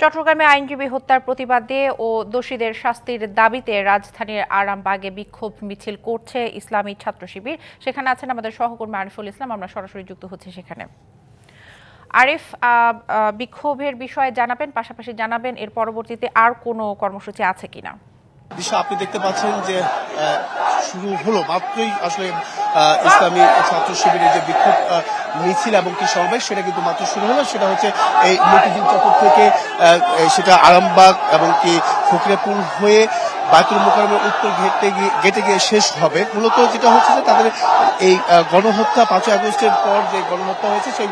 চট্টগ্রামে আইনজীবী হত্যার প্রতিবাদে ও দোষীদের শাস্তির দাবিতে রাজধানীর আরামবাগে বিক্ষোভ মিছিল করছে ইসলামী ছাত্র শিবির। সেখানে আছেন আমাদের সহকর্মী আরিফুল ইসলাম। আমরা সরাসরি যুক্ত হচ্ছি সেখানে। আরিফ, বিক্ষোভের বিষয়ে জানাবেন, পাশাপাশি জানাবেন এর পরবর্তীতে আর কোনো কর্মসূচি আছে কিনা। দিশা, আপনি দেখতে পাচ্ছেন যে শুরু হলো মাত্রই আসলে ইসলামী ছাত্র শিবিরের যে বিক্ষোভ মিছিল এবং কি সমাবেশ, সেটা কিন্তু মাত্র শুরু হলো। সেটা হচ্ছে এই মতিঝিল চত্বর থেকে সেটা আরামবাগ এবং কি ফকিরাপুর হয়ে বায়তুল মোকাররমের উত্তর গেটে গিয়ে শেষ হবে। মূলত যেটা হচ্ছে যে তাদের এই গণহত্যা 5ই আগস্টের পর যে গণহত্যা হয়েছে, সেই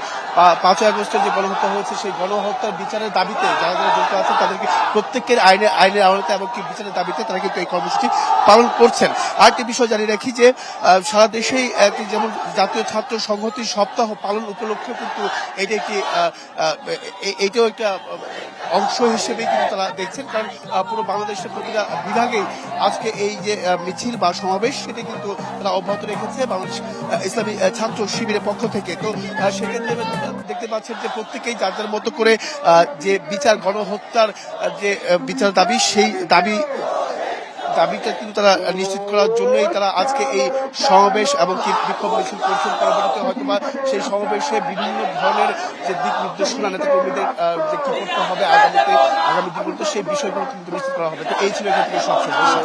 5ই আগস্টের যে গণহত্যা হয়েছে সেই গণহত্যার বিচারের দাবিতে যারা যারা জড়িত আছে তাদেরকে প্রত্যেকের আইনের আওতায় এবং কি বিচারের দাবিতে তারা কিন্তু এই কর্মসূচি পালন করছেন। আরেকটি বিষয় জানিয়ে রাখি যে সারা দেশেই যেমন জাতীয় ছাত্র সংহতি সপ্তাহ পালন উপলক্ষে কিন্তু এটা একটি এইটাও একটা অংশ হিসেবে কিন্তু তারা দেখছেন, কারণ পুরো বাংলাদেশের প্রতিটা বিভাগেই আজকে এই যে মিছিল বা সমাবেশ সেটা কিন্তু তারা অব্যাহত রেখেছে বাংলাদেশ ইসলামী ছাত্র শিবিরের পক্ষ থেকে। তো সেক্ষেত্রে দেখতে পাচ্ছেন যে প্রত্যেকেই যার যার মতো করে যে বিচার গণহত্যার যে বিচার দাবি, সেই দাবিটা কিন্তু তারা নিশ্চিত করার জন্যই তারা আজকে এই সমাবেশ এবং কি বিক্ষোভ মিছিল করছেন। পরবর্তীতে হয়তো বা সেই সমাবেশে বিভিন্ন ধরনের যে দিক নির্দেশনা নেতা কর্মীদের যে কি করতে হবে আগামী দিনগুলোতে, সেই বিষয়গুলো কিন্তু নিশ্চিত করা হবে। তো এই ছিল এখান থেকে সব সমস্যা।